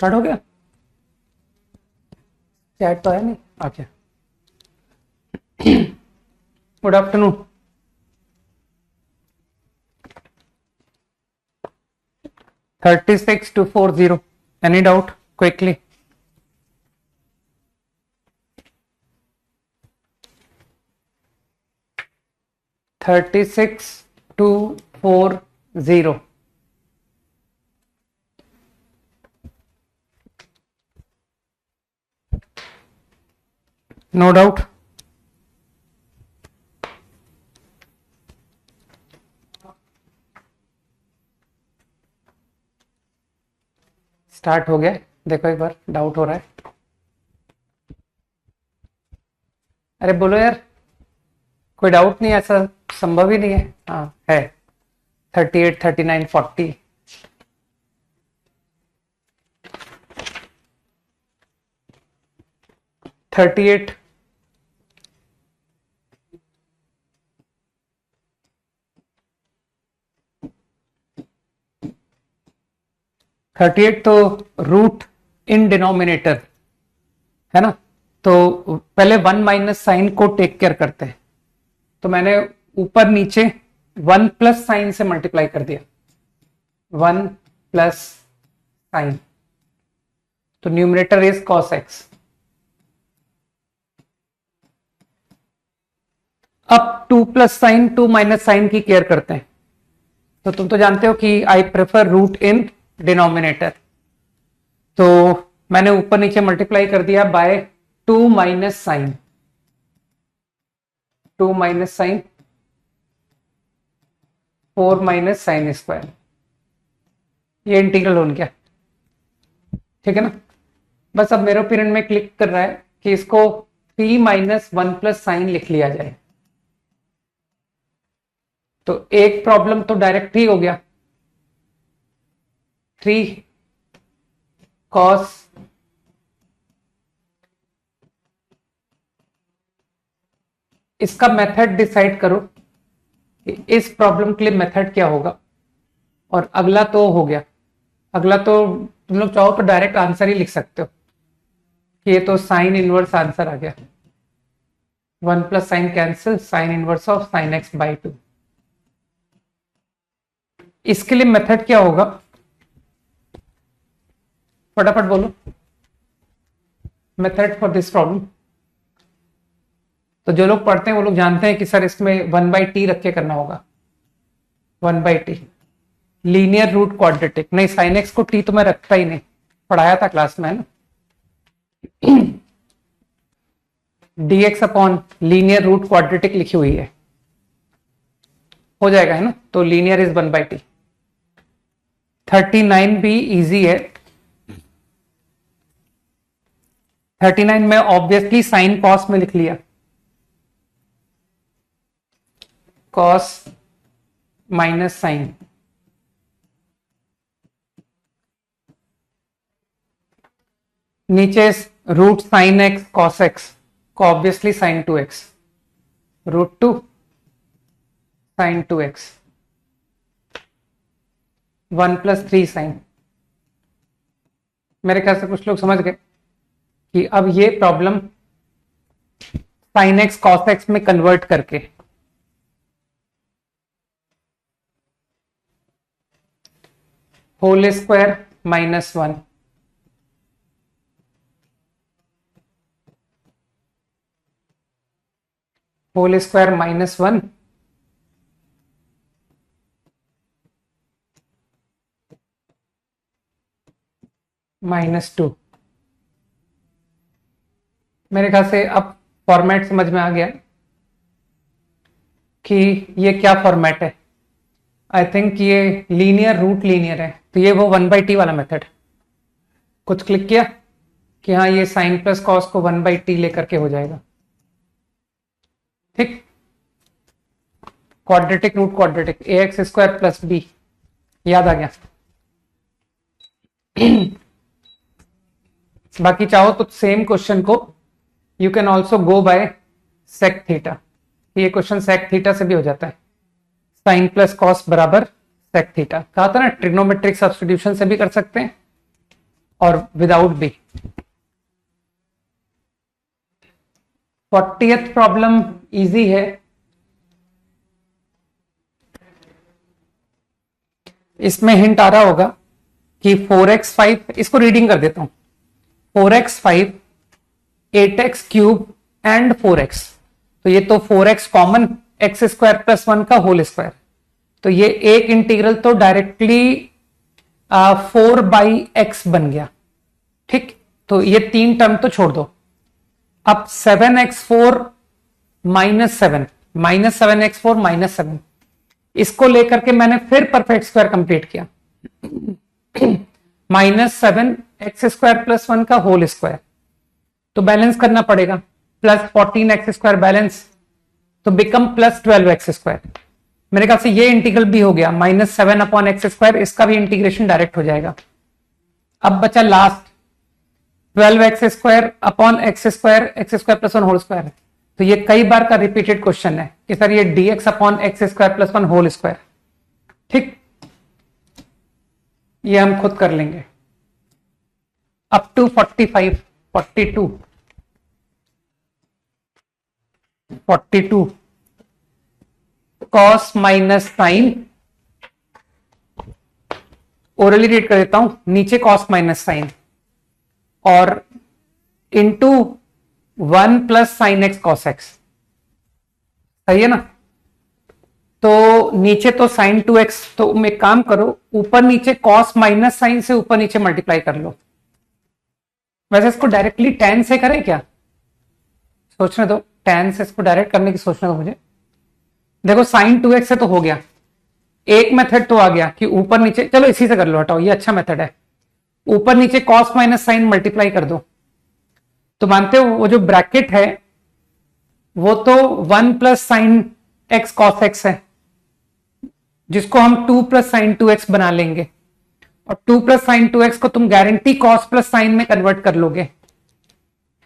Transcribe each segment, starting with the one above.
Start हो गया? Chat तो है नहीं? Okay. Good afternoon. $36,240. Any doubt? Quickly. $36,240. No doubt? Start हो गया? देखो एक बार, डाउट हो रहा है? अरे बोलो यार, कोई डाउट नहीं, ऐसा संभव ही नहीं है। हाँ है। 38, 39, 40। 38 38 तो रूट इन डिनोमिनेटर है ना, तो पहले 1 माइनस साइन को टेक केयर करते हैं, तो मैंने ऊपर नीचे 1 प्लस साइन से मल्टीप्लाई कर दिया। 1 प्लस साइन, तो न्यूमरेटर इज कॉस एक्स। अब 2 प्लस साइन 2 माइनस साइन की केयर करते हैं, तो तुम तो जानते हो कि I prefer root in denominator, तो मैंने ऊपर नीचे मल्टीप्लाई कर दिया by 2 minus sine. 2 minus sine 4 minus sine square, ये इंटीग्रल हो गया, ठीक है ना। बस अब मेरे ओपिनियन में क्लिक कर रहा है कि इसको 3 माइनस 1 प्लस साइन लिख लिया जाए, तो एक प्रॉब्लम तो डायरेक्ट ही हो गया। 3 कॉस इसका मेथड डिसाइड करो कि इस प्रॉब्लम के लिए मेथड क्या होगा, और अगला तो हो गया। अगला तो तुम लोग चाहो तो डायरेक्ट आंसर ही लिख सकते हो कि ये तो साइन इनवर्स आंसर आ गया। 1 plus sign cancel, sine inverse of sine x by 2। इसके लिए मेथड क्या होगा, फटाफट बोलो मेथड फॉर दिस प्रॉब्लम। तो जो लोग पढ़ते हैं वो लोग जानते हैं कि सर इसमें 1/t रख के करना होगा। 1/t लीनियर रूट क्वाड्रेटिक, नहीं साइन एक्स को t तो मैं रखता ही नहीं, पढ़ाया था क्लास में, है ना। dx upon linear root quadratic लिखी हुई है, हो जाएगा, है ना। तो लीनियर इज 1/t। 39 भी इजी है। 39 में ऑब्वियसली साइन कॉस में लिख लिया, कॉस माइनस साइन, नीचे root sine x cos X को obviously sine 2x, root 2 sine 2x, 1 plus 3 sine. मेरे ख्याल से कुछ लोग समझ गए कि अब ये problem sine x cos x में कन्वर्ट करके whole square minus 1 whole square minus 1 minus 2। मेरे ख्याल से अब फॉर्मेट समझ में आ गया कि ये क्या फॉर्मेट है। आई थिंक ये लीनियर रूट लीनियर है, तो ये वो 1/t वाला मेथड। कुछ क्लिक किया कि हाँ ये साइन प्लस कॉस को 1/t लेकर के हो जाएगा, ठीक। Quadratic root quadratic, ax square plus b, याद आ गया। बाकी चाहो तो सेम क्वेश्चन को you can also go by sec theta, ये क्वेश्चन सेक थीटा से भी हो जाता है। साइन प्लस कॉस बराबर सेक थीटा, कहा था ना, ट्रिग्नोमेट्रिक सब्स्टिट्यूशन से भी कर सकते हैं और without B. 40th problem easy है। इसमें हिंट आ रहा होगा कि 4x5, इसको रीडिंग कर देता हूं, 4x5 8x cube and 4x, तो ये तो 4x common, x square plus 1 का होल स्क्वायर, तो ये एक इंटीग्रल तो डायरेक्टली 4/x बन गया। ठीक, तो ये 3 टर्म तो छोड़ दो। अब 7x4 -7 -7x4 -7, इसको लेकर के मैंने फिर परफेक्ट स्क्वायर कंप्लीट किया, -7x² प्लस 1 का होल स्क्वायर, तो बैलेंस करना पड़ेगा, प्लस 14x² बैलेंस, तो बिकम प्लस 12x²। मेरे ख्याल से ये इंटीग्रल भी हो गया, -7/x², इसका भी इंटीग्रेशन डायरेक्ट हो जाएगा। अब बचा last 12x² upon x² plus 1 whole square, तो ये कई बार का रिपीटेड क्वेश्चन है कि सर ये dx upon x² plus 1 whole square. ठीक, ये हम खुद कर लेंगे। Up to 45, 42 cos minus sine, orally read कर देता हूं, नीचे कॉस माइनस साइन और into 1 plus sine x cos x, सही है ना। तो नीचे तो साइन 2x, तो मैं काम करो ऊपर नीचे कॉस माइनस साइन से ऊपर नीचे मल्टीप्लाई कर लो। वैसे इसको डायरेक्टली tan से करें क्या, सोचने दो, tan से इसको डायरेक्ट करने की सोचने दो मुझे। देखो साइन 2x से तो हो गया, एक मेथड तो आ गया कि ऊपर नीचे, चलो इसी से कर लो, हटाओ, ये अच्छा मेथड है, ऊपर नीचे कॉस माइनस साइन मल्टीप्लाई कर दो, तो मानते हो वो जो ब्रैकेट है वो तो 1 plus sine x cos x है, जिसको हम 2 प्लस साइन 2x बना लेंगे, और 2 प्लस साइन 2x को तुम गारंटी कॉस प्लस साइन में कन्वर्ट कर लोगे,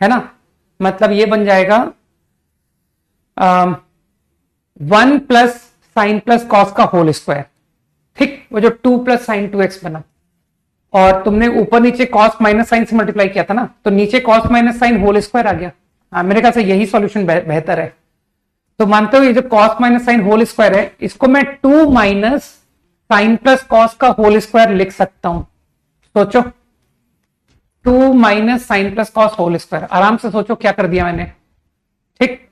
है ना। मतलब ये बन जाएगा 1 प्लस साइन प्लस कॉस का होल स्क्वायर। ठीक, वो जो 2 प्लस साइन 2x बना, और तुमने ऊपर नीचे कॉस माइनस साइन से मल्टीप्लाई किया था ना, तो नीचे cos minus sine whole square आ गया। हाँ, मेरे ख्याल से यही सॉल्यूशन बेहतर है। तो मानते हो ये जो cos minus sine whole square है, इसको मैं 2 माइनस साइन प्लस कॉस का होल स्क्वायर लिख सकता हूं। सोचो, 2 minus sine plus cos whole square, आराम से सोचो क्या कर दिया मैंने। ठीक,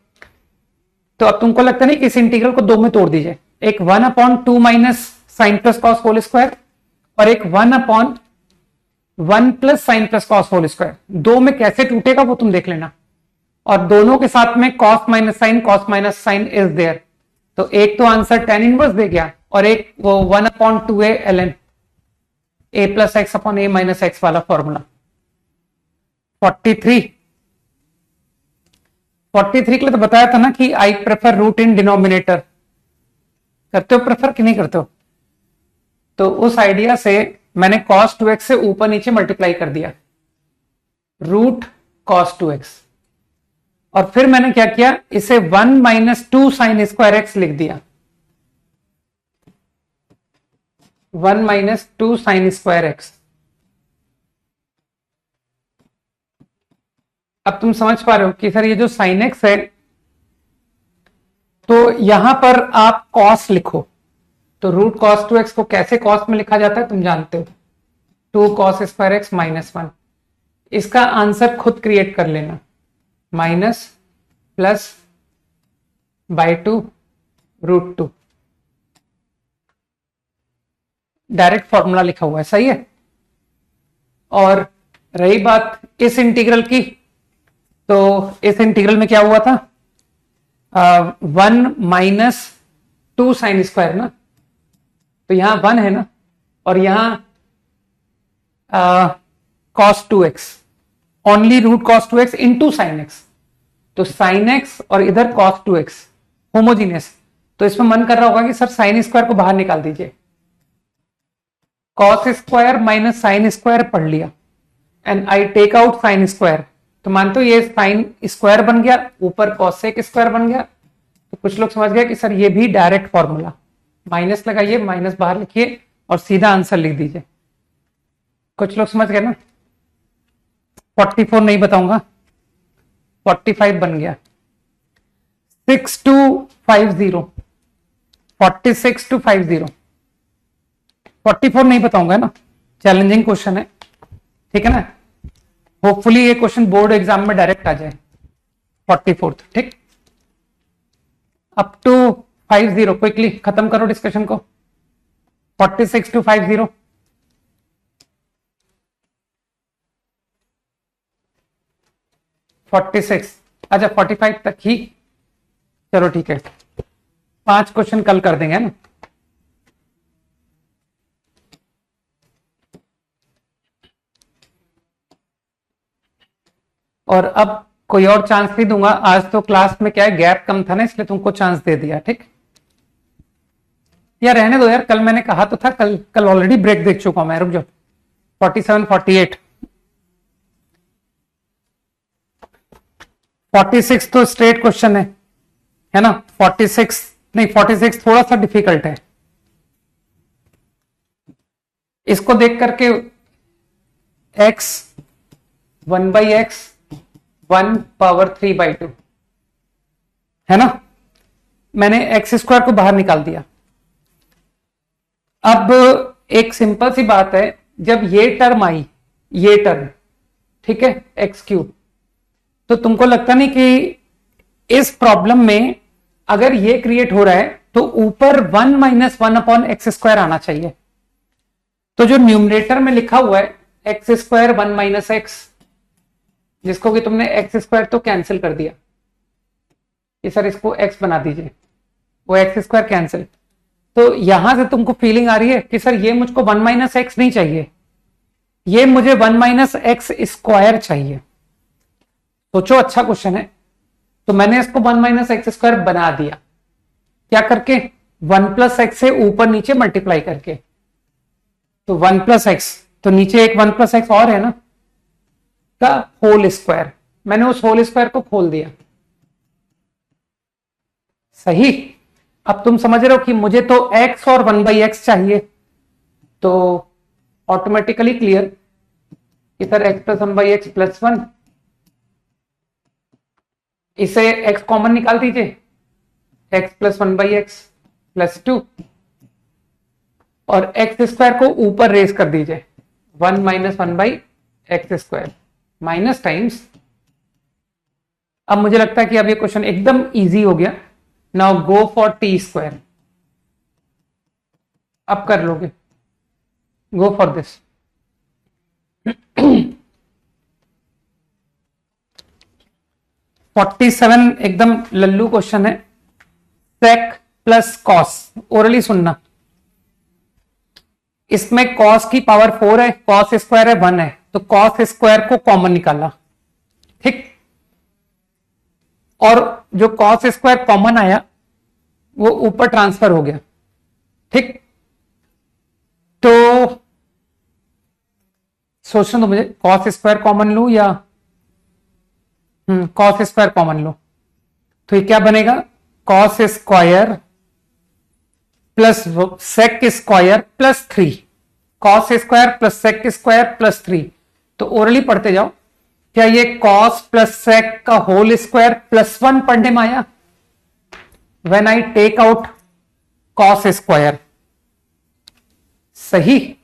तो अब तुमको लगता नहीं कि इस इंटीग्रल को 2 में तोड़ दीजिए, एक 1/2 minus sine plus cos whole square और एक 1/1 plus sine plus cos whole square, 2 में कैसे टूटेगा वो तुम देख लेना। और दोनों के साथ में cos minus sine is there, तो एक तो आंसर tan इनवर्स दे गया, और एक वो 1/2a ln a plus x upon a minus x वाला फॉर्मूला। 43 के लिए तो बताया था ना कि I prefer root in denominator, करते हो प्रेफर कि नहीं करते हो। तो उस आइडिया से मैंने cos 2x से ऊपर नीचे मल्टीप्लाई कर दिया, रूट cos 2x, और फिर मैंने क्या किया, इसे 1 माइनस 2 साइन स्क्वायर एक्स लिख दिया, 1 माइनस 2 साइन स्क्वायर एक्स। अब तुम समझ पा रहे हो कि सर ये जो साइन एक्स है, तो यहां पर आप कॉस लिखो, तो रूट cos 2x को कैसे कॉस में लिखा जाता है तुम जानते हो, 2 cos स्क्वायर एक्स माइनस 1। इसका आंसर खुद क्रिएट कर लेना, minus plus by 2 root 2, direct formula लिखा हुआ है, सही है। और रही बात इस इंटीग्रल की, तो इस इंटीग्रल में क्या हुआ था, 1 माइनस 2 साइन स्क्वायर ना, तो यहां 1 है ना, और यहां cos 2x, only root cos 2x into sine x, तो साइन एक्स और इधर cos 2x होमोजीनियस, तो इसमें मन कर रहा होगा कि सर साइन स्क्वायर को बाहर निकाल दीजिए, cos square minus sine square पढ़ लिया, and I take out sine square, तो मानते हो ये साइन स्क्वायर बन गया, ऊपर cosec स्क्वायर बन गया। तो कुछ लोग समझ गए कि सर ये भी डायरेक्ट फॉर्मूला, माइनस लगाइए, माइनस बाहर लिखिए और सीधा आंसर लिख दीजिए। कुछ लोग समझ गए ना, 44 नहीं बताऊंगा, 45 बन गया। 6 to 50, 46 to 50, 44 नहीं बताऊंगा ना, चैलेंजिंग क्वेश्चन है, ठीक है ना। होपफुली ये क्वेश्चन बोर्ड एग्जाम में डायरेक्ट आ जाए। 44, ठीक। अप टू 50 क्विकली खत्म करो डिस्कशन को। 46 to 50, 46, अच्छा 45 तक ही, चलो ठीक है। 5 क्वेश्चन कल कर देंगे ना। और अब कोई और चांस नहीं दूंगा, आज तो क्लास में क्या है गैप कम था ना, इसलिए तुमको चांस दे दिया, ठीक। यार रहने दो यार, कल मैंने कहा तो था, कल ऑलरेडी ब्रेक देख चुका हूं मैं, रुक जाओ। 47, 48, 46 तो स्ट्रेट क्वेश्चन है ना। 46 नहीं, 46 थोड़ा सा डिफिकल्ट है। इसको देख करके x 1/x 1/3/2 है ना, मैंने x स्क्वायर को बाहर निकाल दिया। अब एक सिंपल सी बात है, जब ये टर्म आई, ये टर्म, ठीक है, x3, तो तुमको लगता नहीं कि इस प्रॉब्लम में अगर ये क्रिएट हो रहा है तो ऊपर 1 - 1/x² आना चाहिए। तो जो न्यूमरेटर में लिखा हुआ है x² 1 - x, जिसको कि तुमने x² तो कैंसिल कर दिया कि सर इसको x बना दीजिए, वो x² कैंसिल। तो यहां से तुमको फीलिंग आ रही है कि सर ये मुझको 1 - x नहीं चाहिए, ये मुझे 1 - x² चाहिए। सोचो, अच्छा क्वेश्चन है। तो मैंने इसको 1 - x² बना दिया, क्या करके, 1 + x से ऊपर नीचे मल्टीप्लाई करके। तो 1 + x, तो नीचे एक 1 + x और है ना, का होल स्क्वायर, मैंने उस होल स्क्वायर को खोल दिया। सही। अब तुम समझ रहे हो कि मुझे तो x और 1/x चाहिए, तो ऑटोमेटिकली क्लियर कि सर x + 1/x + 1, इसे x कॉमन निकाल दीजिए, x + 1/x + 2, और x² को ऊपर रेस कर दीजिए, 1 - 1/x² माइनस टाइम्स। अब मुझे लगता है कि अब ये क्वेश्चन एकदम इजी हो गया। नाउ गो फॉर t², अब कर लोगे, गो फॉर दिस। 47 एकदम लल्लू क्वेश्चन है। sec + cos, ओरली सुनना। इसमें cos की पावर 4 है, cos² है 1 है, तो cos² को कॉमन निकाला, ठीक। और जो cos² कॉमन आया वो ऊपर ट्रांसफर हो गया, ठीक। तो सोचना तो मुझे, cos² कॉमन लू या cos² कॉमन लो, तो ये क्या बनेगा, cos² plus sec² + 3, cos² + sec² + 3। तो ओरली पढ़ते जाओ, क्या ये cos + sec का होल स्क्वायर +1 पढ़ने में आया, when I take out cos², सही।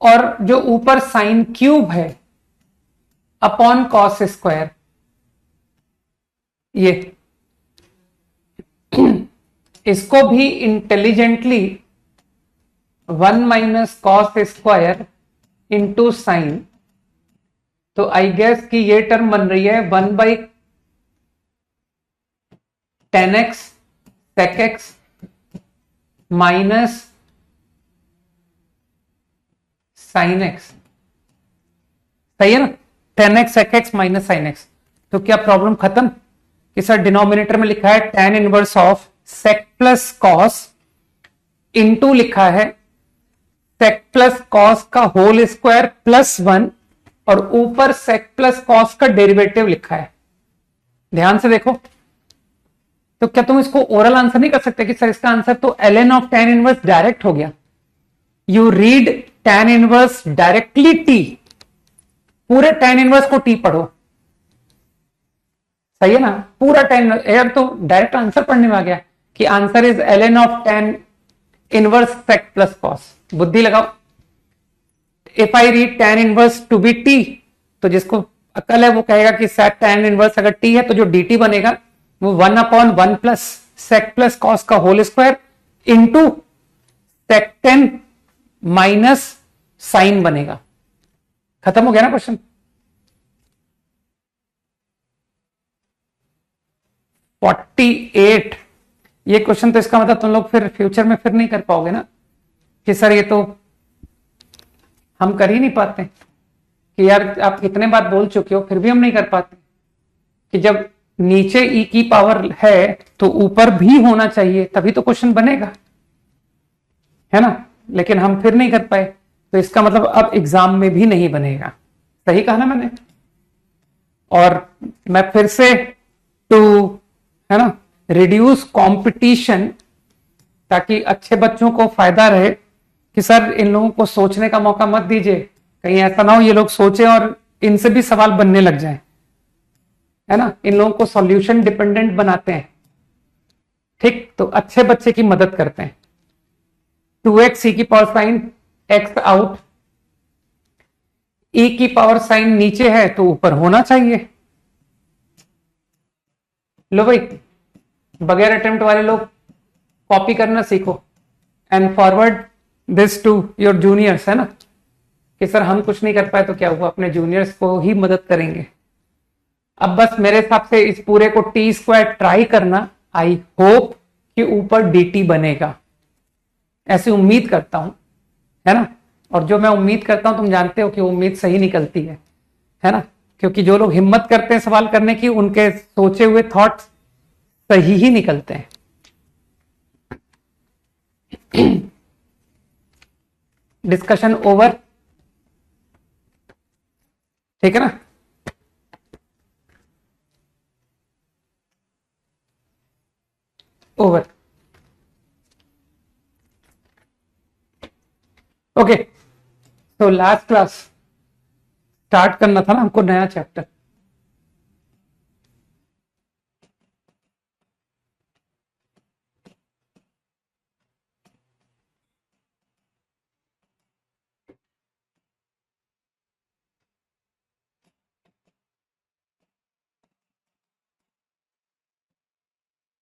और जो ऊपर साइन क्यूब है अपॉन cos², ये इसको भी इंटेलिजेंटली 1 - cos² इंटू साइन, तो आई गेस कि ये टर्म बन रही है 1/10x sec x minus sin x, सही है ना, 10x sec x minus sin x। तो क्या प्रॉब्लम खत्म कि सर डिनोमिनेटर में लिखा है tan inverse of sec + cos, into लिखा है sec + cos का होल स्क्वायर +1, और ऊपर sec + cos का डेरिवेटिव लिखा है। ध्यान से देखो, तो क्या तुम इसको ओरल आंसर नहीं कर सकते कि सर इसका आंसर तो ln of tan inverse direct हो गया। You read tan inverse directly t, पूरे tan इनवर्स को t पढ़ो, सही है ना, पूरा tan यार, तो डायरेक्ट आंसर पढ़ने में आ गया कि answer is ln of tan inverse sec plus cos। बुद्धि लगाओ। If I read tan inverse to be t, तो जिसको अकल है वो कहेगा कि sec tan इनवर्स अगर t है तो जो dt बनेगा वो 1/1 प्लस sec प्लस cos का whole square into sec tan minus sine बनेगा। खत्म हो गया ना क्वेश्चन। 48। ये क्वेश्चन तो इसका मतलब तुम लोग फिर फ्यूचर में फिर नहीं कर पाओगे ना कि सर ये तो हम कर ही नहीं पाते, कि यार आप कितने बार बोल चुके हो फिर भी हम नहीं कर पाते, कि जब नीचे e की पावर है तो ऊपर भी होना चाहिए तभी तो क्वेश्चन बनेगा, है ना, लेकिन हम फिर नहीं कर पाए, तो इसका मतलब अब एग्जाम में भी नहीं बनेगा। सही कहा ना मैंने। और मैं फिर से टू, है ना, रिड्यूस कंपटीशन, ताकि अच्छे बच्चों को फायदा रहे कि सर इन लोगों को सोचने का मौका मत दीजिए, कहीं ऐसा ना हो ये लोग सोचे और इनसे भी सवाल बनने लग जाए, है ना, इन लोगों को सॉल्यूशन डिपेंडेंट बनाते हैं। ठीक, तो अच्छे बच्चे की मदद करते हैं। 2x e की power sine x out, e की पावर साइन नीचे है तो ऊपर होना चाहिए। लो भाई, बगैर अटेम्प्ट वाले लोग कॉपी करना सीखो and forward this to your juniors, है ना, कि सर हम कुछ नहीं कर पाए तो क्या हुआ, अपने जूनियर्स को ही मदद करेंगे। अब बस मेरे हिसाब से इस पूरे को टी स्क्वायर ट्राई करना, आई होप कि ऊपर dt बनेगा, ऐसी उम्मीद करता हूं, है ना। और जो मैं उम्मीद करता हूं तुम जानते हो कि उम्मीद सही निकलती है ना, क्योंकि जो लोग हिम्मत करते हैं सवाल करने की उनके सोचे हुए थॉट्स सही ही निकलते हैं। डिस्कशन ओवर, ठीक है ना। ओवर। ओके, तो लास्ट क्लास स्टार्ट करना था ना हमको नया chapter.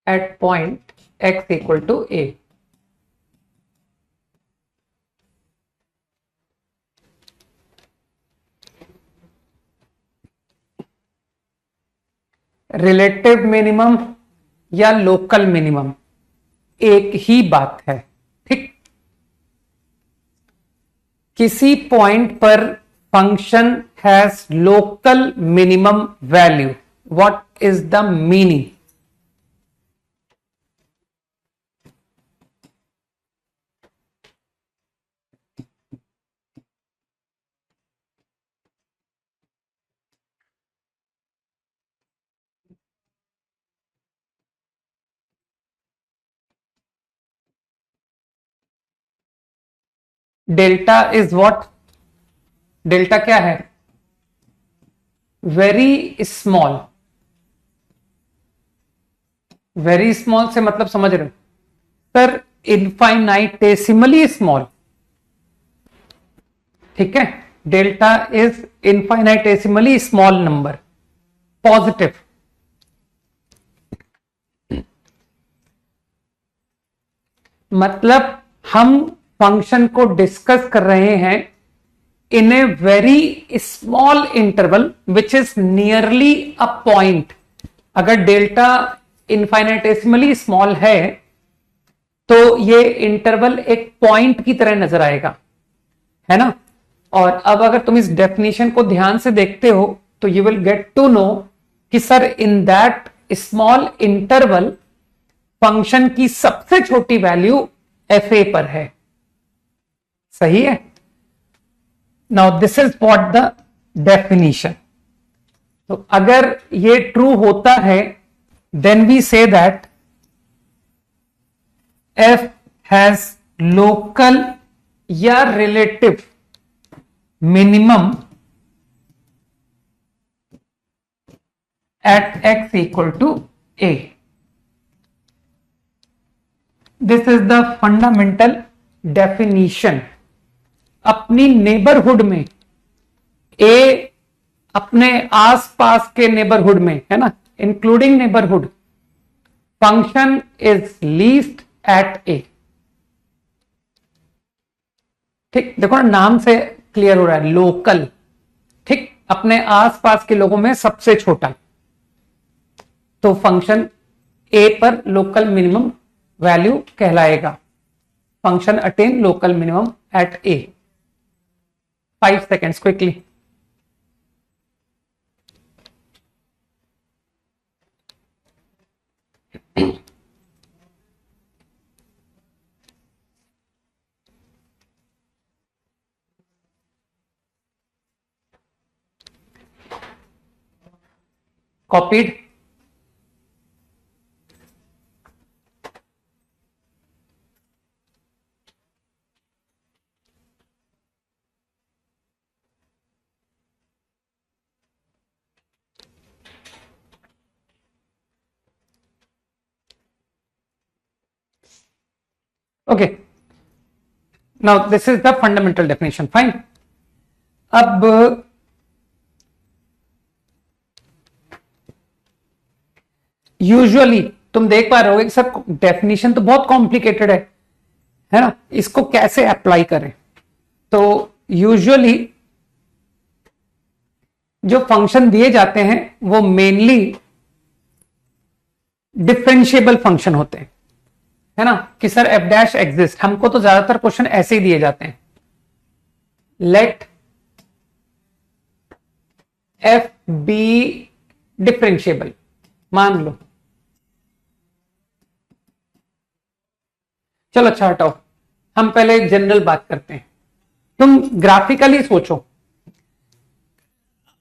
At point x equal to a, relative minimum या लोकल मिनिमम एक ही बात है। ठीक, किसी पॉइंट पर function has local minimum value, what is the meaning? Delta is what? Delta क्या है? Very small. वेरी स्मॉल से मतलब समझ रहे हो सर? इनफाइनाइटेसिमली स्मॉल। ठीक है, delta is infinitesimally small number, positive. मतलब हम फंक्शन को डिस्कस कर रहे हैं in a very small interval which is nearly a point. अगर डेल्टा इनफाइनाइटेसिमली स्मॉल है तो ये इंटरवल एक पॉइंट की तरह नजर आएगा, है ना। और अब अगर तुम इस डेफिनेशन को ध्यान से देखते हो तो you will get to know कि sir in that small interval function की सबसे छोटी वैल्यू fa पर है। सही है। Now this is what the definition. तो अगर ये ट्रू होता है then we say that f has local या relative minimum at x equal to a। This is the fundamental definition. अपनी नेबरहुड में a अपने आसपास के नेबरहुड में है ना, including neighbourhood, function is least at a। ठीक, देखो ना नाम से क्लियर हो रहा है, लोकल। ठीक, अपने आसपास के लोगों में सबसे छोटा, तो फंक्शन a पर लोकल मिनिमम वैल्यू कहलाएगा। Function attain local minimum at a। 5 seconds quickly. Copied. Okay, now this is the fundamental definition. Fine. अब यूजुअली तुम देख पा रहे होगे कि सर डेफिनेशन तो बहुत कॉम्प्लिकेटेड है ना, इसको कैसे अप्लाई करें। तो यूजुअली जो फंक्शन दिए जाते हैं वो मेनली डिफरेंशिएबल फंक्शन होते हैं, है ना, कि सर एफ डैश एग्जिस्ट। हमको तो ज्यादातर क्वेश्चन ऐसे ही दिए जाते हैं, लेट एफ बी डिफरेंशिएबल, मान लो। चलो अच्छा हटाओ, हम पहले जनरल बात करते हैं। तुम ग्राफिकली सोचो,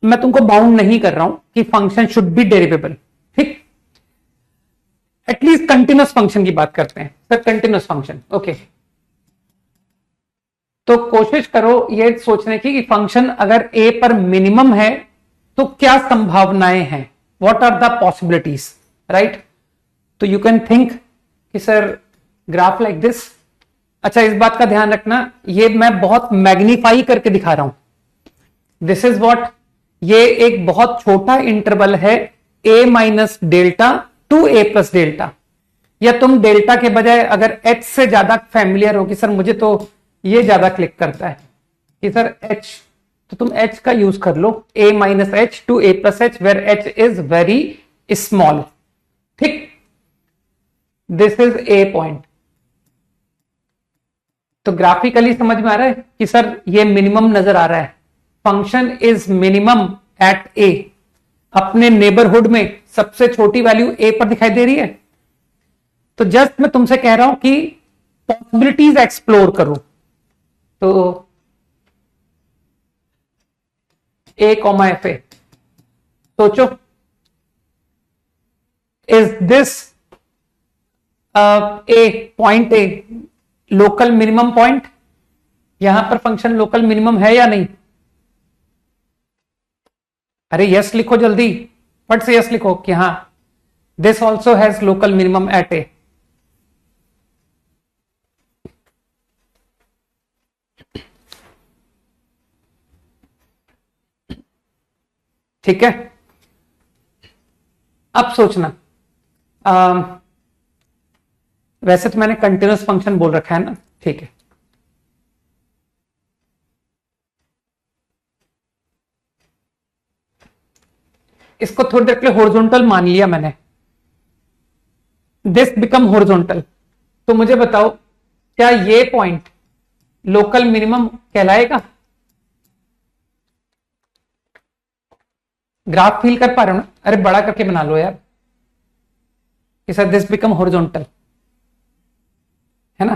मैं तुमको बाउंड नहीं कर रहा हूं कि फंक्शन शुड बी डेरिवेबल, ठीक, एटलीस्ट कंटिन्यूअस फंक्शन की बात करते हैं। Sir continuous function, okay. तो कोशिश करो ये सोचने की कि फंक्शन अगर a पर मिनिमम है तो क्या संभावनाएं हैं, what are the possibilities, right. तो यू कैन थिंक कि सर ग्राफ लाइक दिस। अच्छा, इस बात का ध्यान रखना, ये मैं बहुत मैग्नीफाई करके दिखा रहा हूं। दिस इज व्हाट, ये एक बहुत छोटा इंटरवल है a minus delta two a plus delta. या तुम डेल्टा के बजाय अगर h से ज्यादा फैमिलियर हो कि सर मुझे तो ये ज्यादा क्लिक करता है कि सर h, तो तुम h का यूज कर लो, a minus h to a plus h, where h is very small. ठीक, दिस इज a पॉइंट। तो ग्राफिकली समझ में आ रहा है कि सर ये मिनिमम नजर आ रहा है, function is minimum at a। अपने नेबरहुड में सबसे छोटी वैल्यू a पर दिखाई दे रही है। तो जस्ट मैं तुमसे कह रहा हूं कि पॉसिबिलिटीज एक्सप्लोर करो। तो a कॉमा एफ ए, सोचो, is this A point A local minimum point? यहां पर फंक्शन लोकल मिनिमम है या नहीं? अरे यस लिखो जल्दी, फट से यस लिखो कि हाँ this also has local minimum at A. ठीक है, अब सोचना, वैसे तो मैंने कंटिन्यूअस फंक्शन बोल रखा है ना, ठीक है। इसको थोड़ी देर के लिए हॉरिजॉन्टल मान लिया मैंने, दिस बिकम हॉरिजॉन्टल। तो मुझे बताओ क्या ये पॉइंट लोकल मिनिमम कहलाएगा? ग्राफ फील कर पा रहे हो ना? अरे बड़ा करके बना लो यार कि सर दिस बिकम हॉरिजॉन्टल, है ना।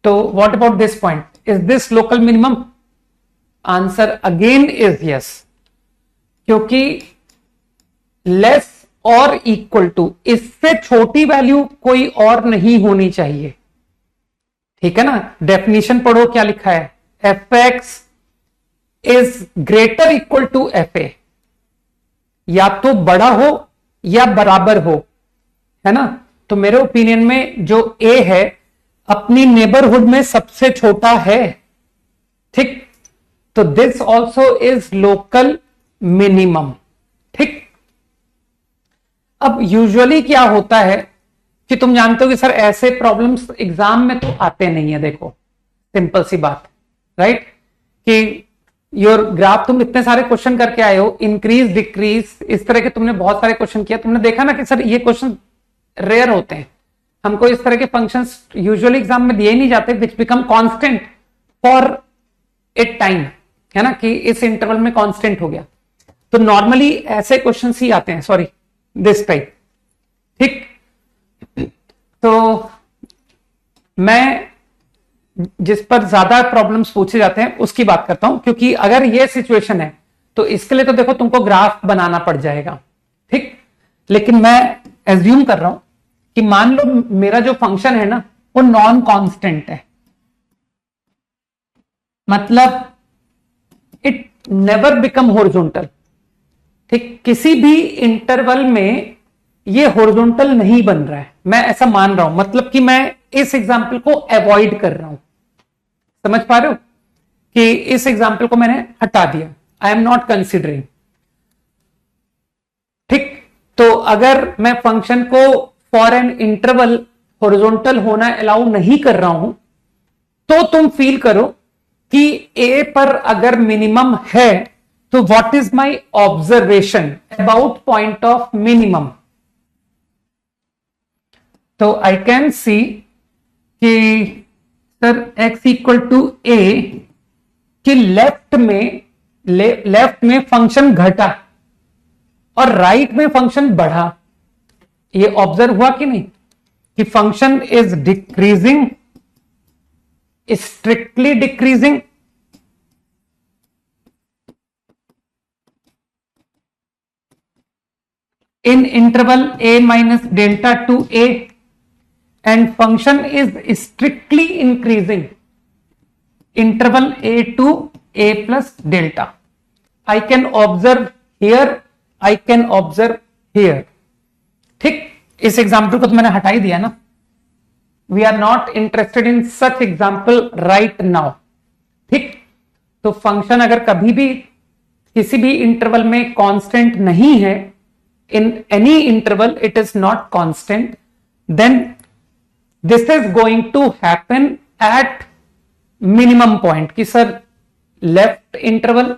तो what about this point, is this local minimum? Answer again is yes, क्योंकि लेस और इक्वल टू, इससे छोटी वैल्यू कोई और नहीं होनी चाहिए। ठीक है ना, डेफिनेशन पढ़ो क्या लिखा है, f x is greater equal to f a, या तो बड़ा हो या बराबर हो, है ना। तो मेरे ओपिनियन में जो ए है अपनी नेबरहुड में सबसे छोटा है, ठीक। तो this also is local minimum, ठीक। अब यूजुअली क्या होता है कि तुम जानते हो कि सर ऐसे प्रॉब्लम्स एग्जाम में तो आते नहीं है, देखो सिंपल सी बात, राइट, कि योर ग्राफ तुम इतने सारे क्वेश्चन करके आए हो, इंक्रीज डिक्रीज इस तरह के तुमने बहुत सारे क्वेश्चन किया, तुमने देखा ना कि सर ये क्वेश्चन रेयर होते हैं, हमको इस तरह के फंक्शंस यूजुअली एग्जाम में दिए ही नहीं जाते विच become constant for a time, है ना, कि इस इंटरवल में कांस्टेंट हो गया। तो नॉर्मली ऐसे क्वेश्चंस ही आते हैं, सॉरी दिस टाइप, ठीक। तो मैं जिस पर ज्यादा प्रॉब्लम्स पूछे जाते हैं उसकी बात करता हूं, क्योंकि अगर ये सिचुएशन है तो इसके लिए तो देखो तुमको ग्राफ बनाना पड़ जाएगा, ठीक। लेकिन मैं एज्यूम कर रहा हूं कि मान लो मेरा जो फंक्शन है ना वो नॉन कांस्टेंट है, मतलब इट नेवर बिकम हॉरिजॉन्टल, ठीक। किसी भी इंटरवल में ये हॉरिजॉन्टल नहीं बन रहा है, मैं ऐसा मान रहा हूं, मतलब कि मैं इस एग्जाम्पल को अवॉइड कर रहा हूं, समझ पा रहे हो कि इस एग्जाम्पल को मैंने हटा दिया, आई एम नॉट कंसिडरिंग, ठीक। तो अगर मैं फंक्शन को फॉर एन इंटरवल हॉरिजॉन्टल होना अलाउ नहीं कर रहा हूं, तो तुम फील करो कि ए पर अगर मिनिमम है तो what is my observation about point of minimum. तो आई कैन सी कि सर x इक्वल टू ए कि लेफ्ट में फंक्शन घटा और राइट में फंक्शन बढ़ा, ये ऑब्जर्व हुआ कि नहीं, कि function is decreasing, strictly decreasing, in interval a minus delta to a, and function is strictly increasing interval a to a plus delta. I can observe here, I can observe here, ठीक। इस example को तो मैंने हटा ही दिया ना, we are not interested in such example right now, ठीक। तो फंक्शन अगर कभी भी किसी भी इंटरवल में कांस्टेंट नहीं है, in any interval it is not constant, then this is going to happen at minimum point कि sir left interval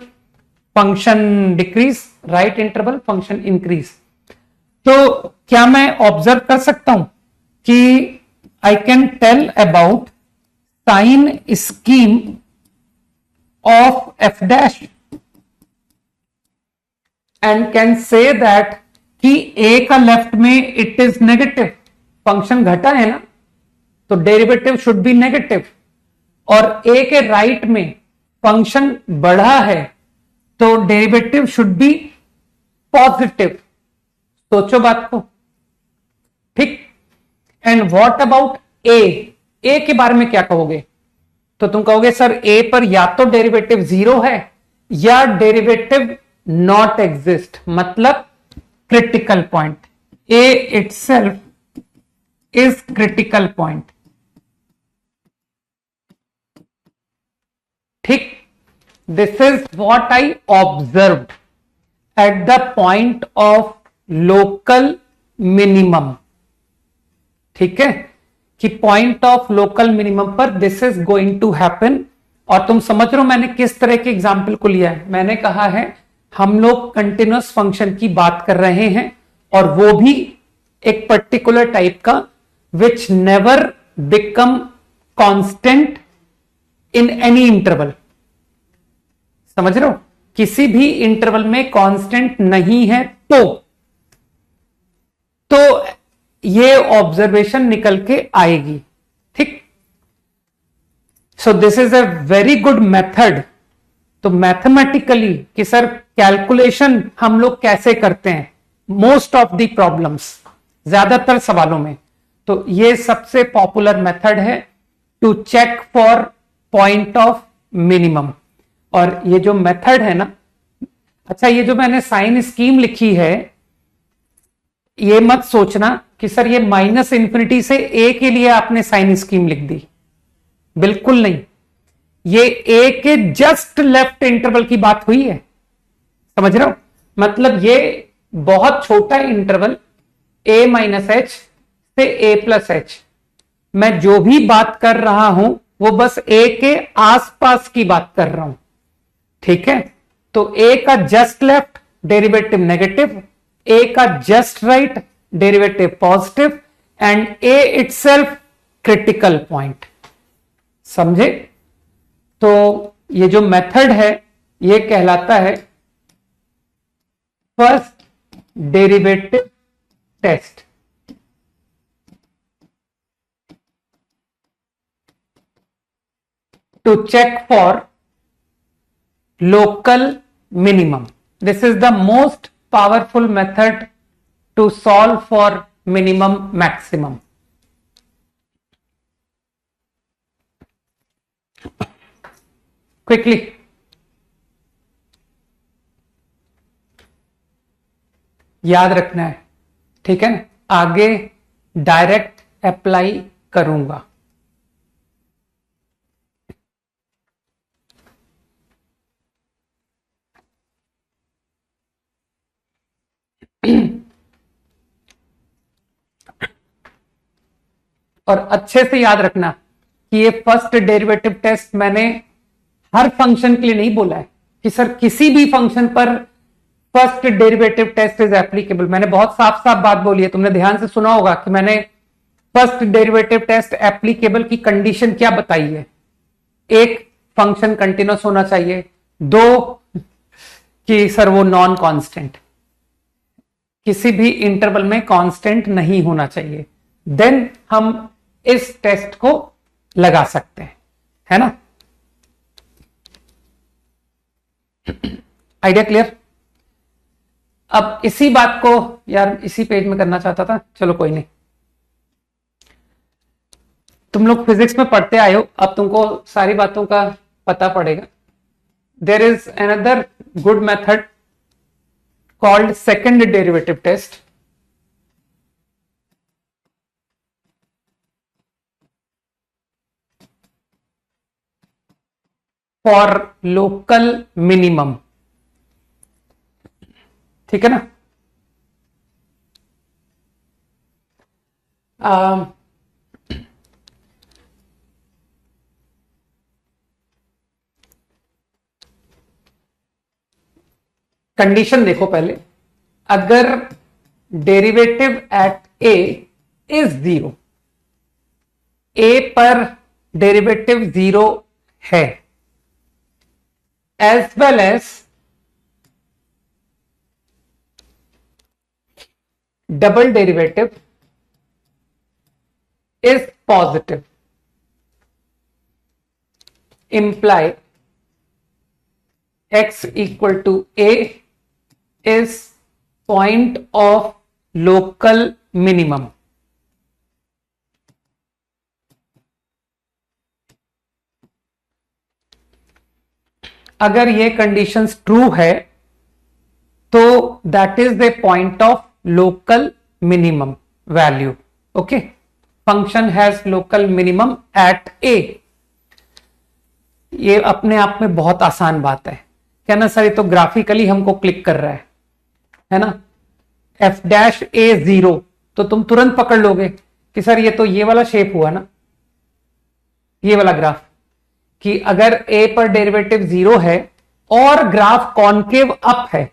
function decrease, right interval function increase। तो क्या मैं ऑब्जर्व कर सकता हूं कि I can tell about sign scheme of f dash and can say that कि ए का लेफ्ट में इट इज नेगेटिव, फंक्शन घटा है ना, तो डेरिवेटिव शुड बी नेगेटिव, और ए के राइट में फंक्शन बढ़ा है तो डेरिवेटिव शुड बी पॉजिटिव। सोचो बात को, ठीक। एंड व्हाट अबाउट ए के बारे में क्या कहोगे, तो तुम कहोगे सर ए पर या तो डेरिवेटिव 0 है या डेरिवेटिव नॉट एग्जिस्ट, मतलब critical point, A itself is critical point, ठीक। This is what I observed at the point of local minimum, ठीक है, कि पॉइंट ऑफ लोकल मिनिमम पर this is going to happen. और तुम समझ रहे हो मैंने किस तरह के एग्जाम्पल को लिया है, मैंने कहा है हम लोग कंटिन्यूअस फंक्शन की बात कर रहे हैं, और वो भी एक पर्टिकुलर टाइप का which never become constant in any interval. समझ रहे हो, किसी भी इंटरवल में कांस्टेंट नहीं है तो ये ऑब्जर्वेशन निकल के आएगी, ठीक। So this is a very good method. तो मैथमेटिकली कि सर कैलकुलेशन हम लोग कैसे करते हैं मोस्ट ऑफ द प्रॉब्लम्स, ज्यादातर सवालों में, तो ये सबसे पॉपुलर मेथड है to check for point of minimum. और ये जो मेथड है ना, अच्छा ये जो मैंने साइन स्कीम लिखी है, ये मत सोचना कि सर ये माइनस इंफिनिटी से ए के लिए आपने साइन स्कीम लिख दी, बिल्कुल नहीं। ये ए के जस्ट लेफ्ट इंटरवल की बात हुई है, समझ रहे हो? मतलब ये बहुत छोटा इंटरवल ए माइनस एच से ए प्लस एच, मैं जो भी बात कर रहा हूं वो बस ए के आसपास की बात कर रहा हूं, ठीक है? तो ए का just left derivative negative, a का just right derivative positive, and a itself critical point. समझे? तो ये जो मेथड है ये कहलाता है first derivative test. To check for local minimum. This is the most powerful method to solve for minimum maximum. Quickly. याद रखना है, ठीक है ना? आगे डायरेक्ट अप्लाई करूंगा। और अच्छे से याद रखना कि ये फर्स्ट डेरिवेटिव टेस्ट मैंने हर फंक्शन के लिए नहीं बोला है कि सर किसी भी फंक्शन पर first derivative test is applicable. मैंने बहुत साफ साफ बात बोली है, तुमने ध्यान से सुना होगा कि मैंने फर्स्ट डेरिवेटिव टेस्ट एप्लीकेबल की कंडीशन क्या बताई है। एक, फंक्शन कंटिन्यूअस होना चाहिए। दो, कि सर वो नॉन कांस्टेंट, किसी भी इंटरवल में कांस्टेंट नहीं होना चाहिए। देन हम इस टेस्ट को लगा सकते हैं, है ना? Idea clear? अब इसी बात को यार इसी पेज में करना चाहता था, चलो कोई नहीं। तुम लोग फिजिक्स में पढ़ते आए हो, अब तुमको सारी बातों का पता पड़ेगा। There is another good method called second derivative test. For local minimum, ठीक है ना? कंडीशन देखो पहले, अगर derivative at A is zero, A पर डेरिवेटिव जीरो है, as well as double derivative is positive, imply x equal to a is point of local minimum. अगर ये कंडीशंस ट्रू है तो that is the point of local minimum value. Okay, function has local minimum at A. ये अपने आप में बहुत आसान बात है, क्या ना सर? ये तो ग्राफिकली हमको क्लिक कर रहा है ना? एफ डैश ए जीरो, तो तुम तुरंत पकड़ लोगे कि सर ये तो ये वाला शेप हुआ ना, ये वाला ग्राफ, कि अगर ए पर डेरिवेटिव जीरो है और ग्राफ कॉनकेव अप है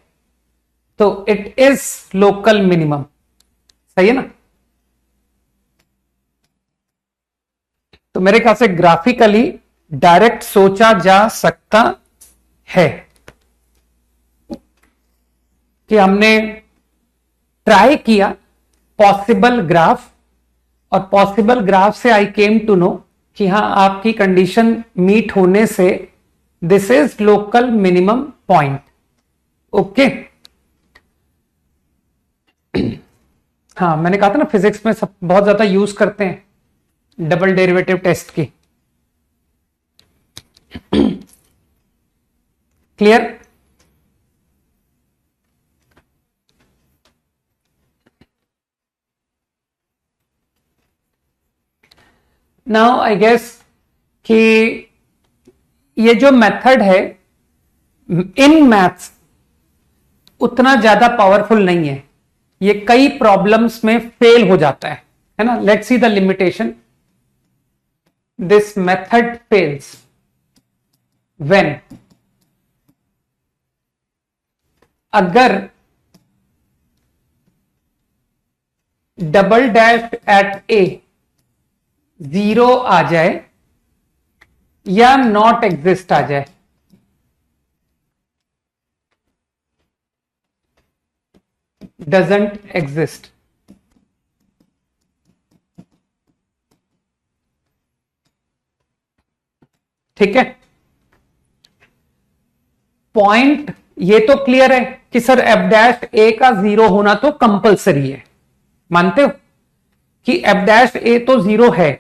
तो इट इज लोकल मिनिमम। सही है ना? तो मेरे ख्याल से ग्राफिकली डायरेक्ट सोचा जा सकता है कि हमने ट्राई किया पॉसिबल ग्राफ, और पॉसिबल ग्राफ से आई केम टू नो कि हां आपकी कंडीशन मीट होने से this is local minimum point. Okay, हाँ मैंने कहा था ना फिजिक्स में सब बहुत ज्यादा यूज करते हैं डबल डेरिवेटिव टेस्ट की। क्लियर? नाउ आई गेस कि ये जो मेथड है इन मैथ्स उतना ज्यादा पावरफुल नहीं है, ये कई प्रॉब्लम्स में फेल हो जाता है ना। Let's see the limitation. This method fails when, अगर डबल डैश एट ए 0 आ जाए या नॉट एग्जिस्ट आ जाए। Doesn't exist. ठीक है, पॉइंट ये तो क्लियर है कि सर एफ डैश ए का 0 होना तो कंपलसरी है, मानते हो कि एफ डैश ए तो 0 है,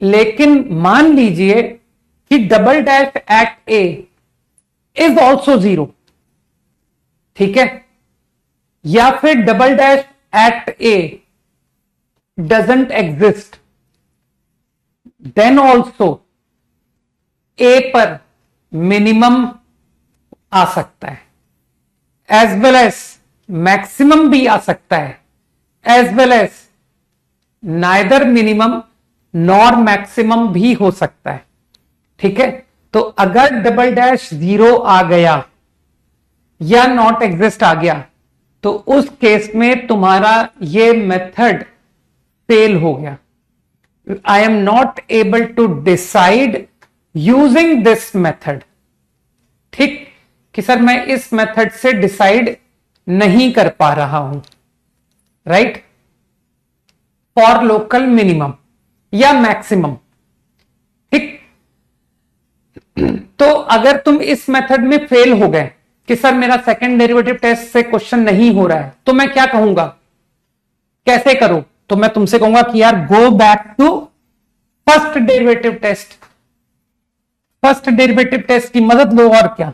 लेकिन मान लीजिए कि double dash at A is also 0, ठीक है, या फिर double dash at a doesn't exist, then also a पर मिनिमम आ सकता है, एज वेल एज मैक्सिमम भी आ सकता है, as well as neither minimum nor maximum भी हो सकता है। ठीक है, तो अगर डबल डैश 0 आ गया या नॉट एग्जिस्ट आ गया तो उस केस में तुम्हारा ये मेथड फेल हो गया। I am not able to decide using this method. ठीक, कि सर मैं इस मेथड से डिसाइड नहीं कर पा रहा हूं, राइट, फॉर लोकल मिनिमम या मैक्सिमम। ठीक, तो अगर तुम इस मेथड में फेल हो गए कि सर मेरा सेकंड डेरिवेटिव टेस्ट से क्वेश्चन नहीं हो रहा है, तो मैं क्या कहूंगा, कैसे करूं? तो मैं तुमसे कहूंगा कि यार go back to first derivative test. First derivative test की मदद लो, और क्या।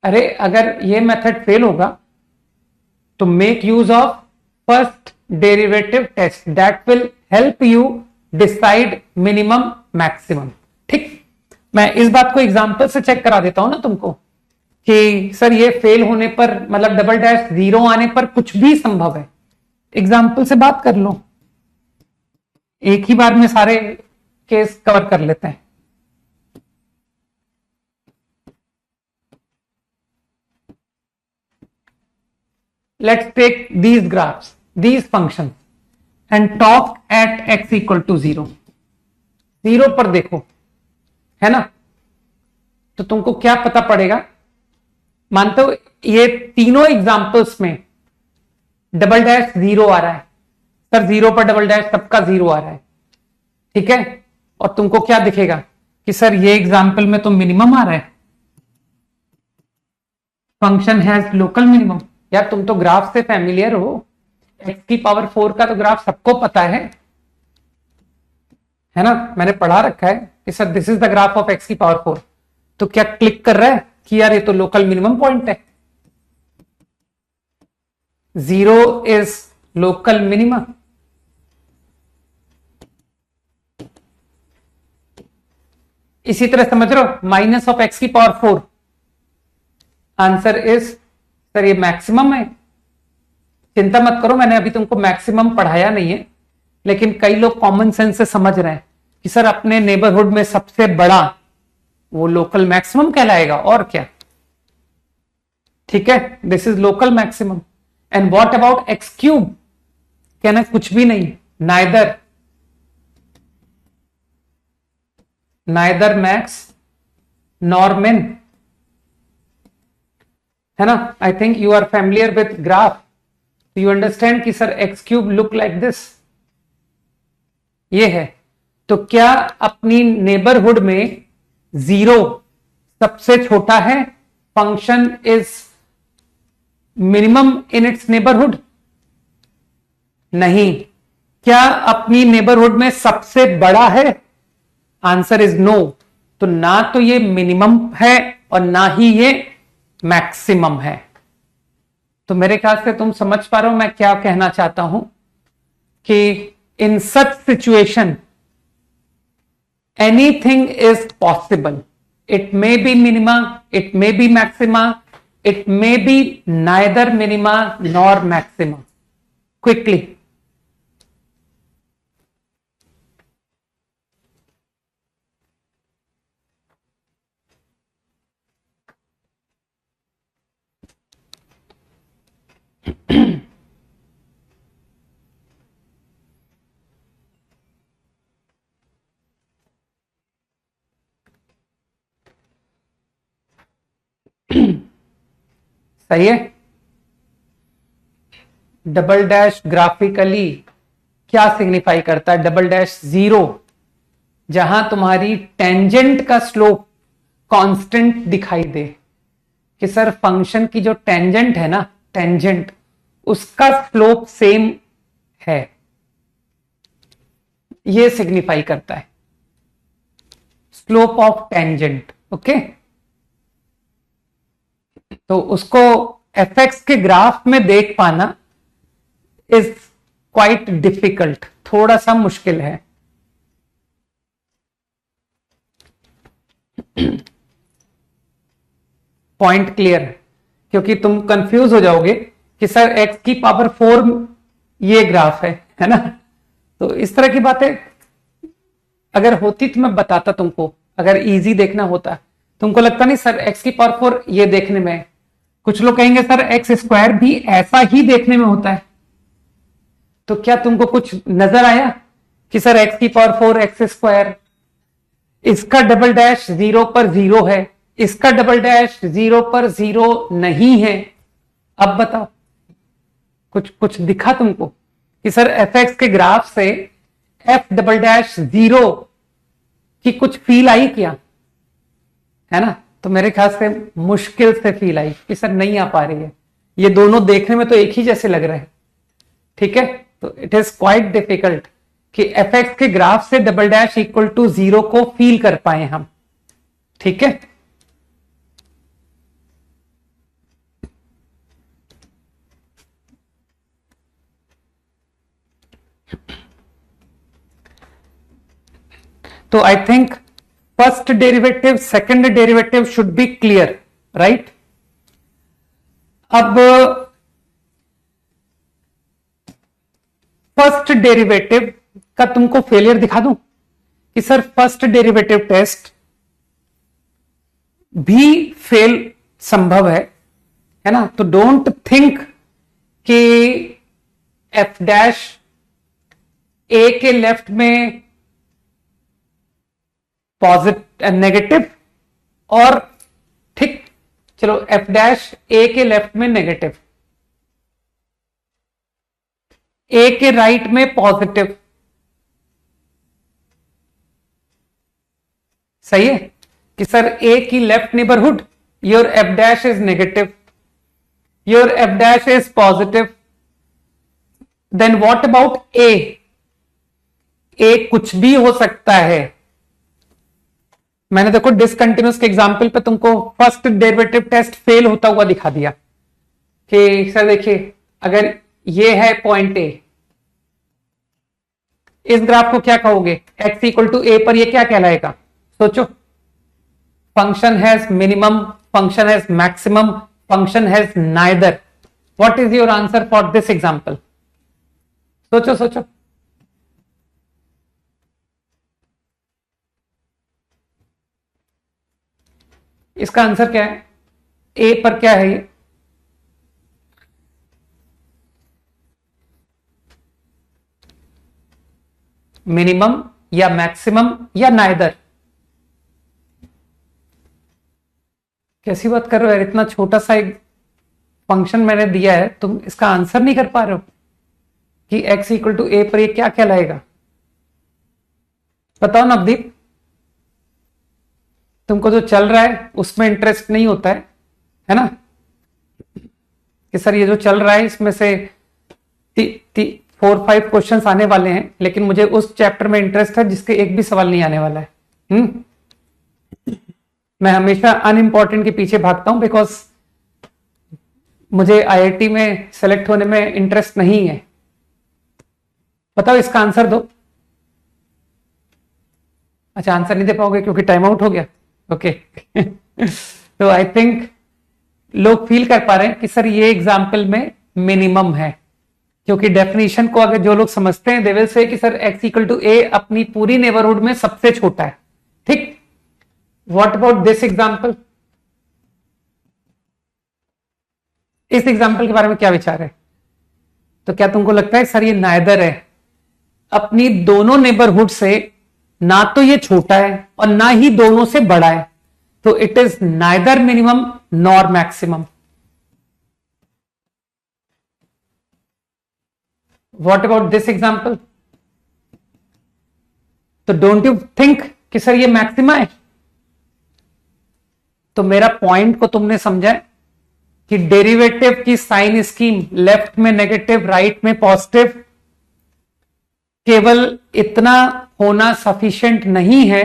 अरे अगर ये मेथड फेल होगा तो make use of first derivative test, that will help you decide minimum maximum. ठीक, मैं इस बात को एग्जांपल से चेक करा देता हूं ना तुमको कि सर ये फेल होने पर, मतलब डबल डैश 0 आने पर कुछ भी संभव है। एग्जांपल से बात कर लो, एक ही बार में सारे केस कवर कर लेते हैं। Let's take these graphs, these functions and talk at x equal to 0. 0 पर देखो, है ना, तो तुमको क्या पता पड़ेगा। मानते हो ये तीनों एग्जाम्पल्स में डबल डैश 0 आ रहा है, सर 0 पर डबल डैश सबका 0 आ रहा है, ठीक है, और तुमको क्या दिखेगा कि सर ये एग्जाम्पल में तो मिनिमम आ रहा है, फंक्शन हैज लोकल मिनिमम। यार तुम तो ग्राफ से फैमिलियर हो, x की पावर 4 का तो ग्राफ सबको पता है ना, मैंने पढ़ा रखा है कि sir this is the graph of x की पावर 4। तो क्या क्लिक कर रहा है कि यार ये तो लोकल मिनिमम पॉइंट है, 0 इज लोकल मिनिमम। इसी तरह समझ रहे हो, माइनस ऑफ x की पावर 4, आंसर इज, सर ये मैक्सिमम है। चिंता मत करो, मैंने अभी तुमको मैक्सिमम पढ़ाया नहीं है, लेकिन कई लोग कॉमन सेंस से समझ रहे हैं कि सर अपने नेबरहुड में सबसे बड़ा वो लोकल मैक्सिमम कहलाएगा, और क्या। ठीक है, this is local maximum. And what about x cube, कहना कुछ भी नहीं, नाइदर मैक्स नॉर मिन, है ना। I think you are familiar with graph, you understand कि sir X cube look like this, ये है। तो क्या अपनी नेबरहुड में 0 सबसे छोटा है, function is minimum in its neighbourhood? नहीं। क्या अपनी नेबरहुड में सबसे बड़ा है, आंसर इज नो। तो ना तो ये मिनिमम है और ना ही ये मैक्सिमम है। तो मेरे ख्याल से तुम समझ पा रहे हो मैं क्या कहना चाहता हूं कि in such situation anything is possible. It may be minima, it may be maxima, it may be neither minima nor maxima. Quickly सही है। डबल डैश ग्राफिकली क्या सिग्निफाई करता है? डबल डैश जीरो, जहां तुम्हारी टेंजेंट का स्लोप कांस्टेंट दिखाई दे कि सर फंक्शन की जो टेंजेंट है ना, टेंजेंट उसका स्लोप सेम है, ये सिग्निफाई करता है स्लोप ऑफ टेंजेंट। ओके, तो उसको एफएक्स के ग्राफ में देख पाना इज क्वाइट डिफिकल्ट, थोड़ा सा मुश्किल है। पॉइंट क्लियर है? क्योंकि तुम कंफ्यूज हो जाओगे कि सर x की पावर 4 ये ग्राफ है ना। तो इस तरह की बातें अगर होती तो मैं बताता तुमको, अगर इजी देखना होता। तुमको लगता नहीं सर x की पावर 4 ये देखने में, कुछ लोग कहेंगे सर एक्स स्क्वायर भी ऐसा ही देखने में होता है। तो क्या तुमको कुछ नजर आया कि सर x की पावर 4 एक्स स्क्वायर, इसका डबल डैश 0 पर 0 है, इसका डबल डैश 0 पर 0 नहीं है। अब बताओ कुछ कुछ दिखा तुमको कि सर एफ एक्स के ग्राफ से एफ डबल डैश 0 की कुछ फील आई क्या? है ना। तो मेरे ख्याल से मुश्किल से फील आई कि सर नहीं आ पा रही है। ये दोनों देखने में तो एक ही जैसे लग रहे हैं, ठीक है। तो इट इज क्वाइट डिफिकल्ट कि एफ एक्स के ग्राफ से डबल डैश इक्वल टू 0 को फील कर पाए हम, ठीक है। तो I think first derivative second derivative should be clear, right. अब फर्स्ट डेरिवेटिव का तुमको फेलियर दिखा दूं कि सर फर्स्ट डेरिवेटिव टेस्ट भी फेल संभव है ना। तो डोंट थिंक कि एफ डैश ए के लेफ्ट में पॉजिटिव नेगेटिव और ठीक, चलो एफ डैश ए के लेफ्ट में नेगेटिव, ए के राइट में पॉजिटिव, सही है कि सर ए की left neighbourhood your F dash is negative, your F dash is positive. Then what about A? A कुछ भी हो सकता है। मैंने देखो डिसकंटिन्यूस के एग्जाम्पल पे तुमको फर्स्ट डेरिवेटिव टेस्ट फेल होता हुआ दिखा दिया कि सर देखिए अगर ये है पॉइंट ए, इस ग्राफ को क्या कहोगे? x इक्वल टू ए पर ये क्या कहलाएगा? सोचो, function has minimum, function has maximum, function has neither. What is your answer for this example? सोचो सोचो। इसका आंसर क्या है? ए पर क्या है ये? मिनिमम या मैक्सिमम या नाइदर? कैसी बात कर रहे हो यार, इतना छोटा सा एक फंक्शन मैंने दिया है, तुम इसका आंसर नहीं कर पा रहे हो कि x इक्वल टू ए पर ये क्या कहलाएगा? बताओ नवदीप, तुमको जो चल रहा है उसमें इंटरेस्ट नहीं होता है ना, कि सर ये जो चल रहा है इसमें से 4-5 क्वेश्चंस आने वाले हैं, लेकिन मुझे उस चैप्टर में इंटरेस्ट है जिसके एक भी सवाल नहीं आने वाला है। मैं हमेशा अनइम्पॉर्टेंट के पीछे भागता हूं बिकॉज मुझे आईआईटी में सेलेक्ट होने में इंटरेस्ट नहीं है। बताओ इसका आंसर दो। अच्छा, आंसर नहीं दे पाओगे क्योंकि टाइम आउट हो गया। ओके तो आई थिंक लोग फील कर पा रहे हैं कि सर ये एग्जाम्पल में मिनिमम है, क्योंकि डेफिनेशन को अगर जो लोग समझते हैं दे विल से कि sir x equal to a अपनी पूरी नेबरहुड में सबसे छोटा है। ठीक, व्हाट अबाउट दिस एग्जाम्पल? इस एग्जाम्पल के बारे में क्या विचार है? तो क्या तुमको लगता है सर ये नाइदर है, अपनी दोनों नेबरहुड से ना तो ये छोटा है और ना ही दोनों से बड़ा है, तो it is neither minimum nor maximum. What about this example? तो डोंट यू थिंक कि सर ये मैक्सिमा है? तो मेरा पॉइंट को तुमने समझा है कि डेरिवेटिव की साइन स्कीम लेफ्ट में नेगेटिव राइट में पॉजिटिव, केवल इतना होना सफिशिएंट नहीं है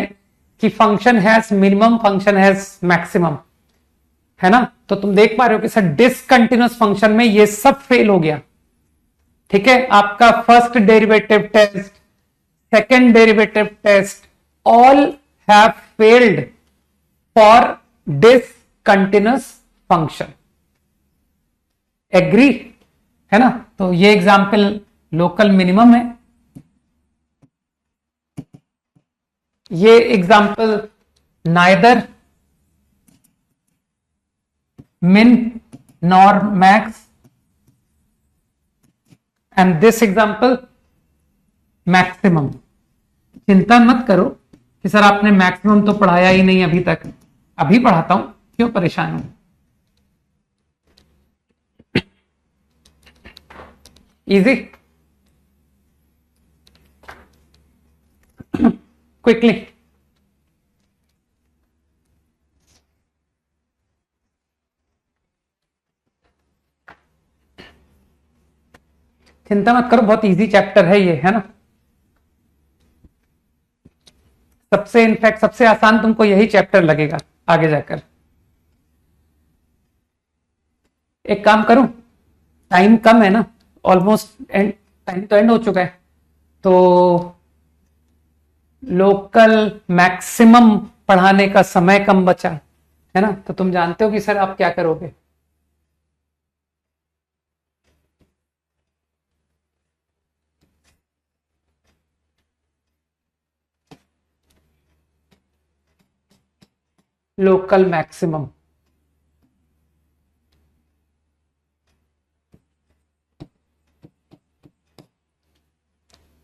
कि function has minimum, function has maximum, है ना? तो तुम देख पा रहे हो कि सर डिसकंटिन्यूअस फंक्शन में ये सब फेल हो गया। ठीक है, आपका first derivative test, second derivative test, all have failed for discontinuous function. Agree, है ना? तो ये एग्जाम्पल लोकल मिनिमम है, ये example neither min nor max, and this example maximum। चिंता मत करो कि सर आपने मैक्सिमम तो पढ़ाया ही नहीं अभी तक। अभी पढ़ाता हूं, क्यों परेशान हूं? Easy, quickly. चिंता मत करो, बहुत इजी चैप्टर है ये, है ना? सबसे इनफैक्ट सबसे आसान तुमको यही चैप्टर लगेगा आगे जाकर। एक काम करूं, टाइम कम है ना, ऑलमोस्ट एंड, टाइम तो एंड हो चुका है, तो लोकल मैक्सिमम पढ़ाने का समय कम बचा है ना, तो तुम जानते हो कि सर आप क्या करोगे। लोकल मैक्सिमम,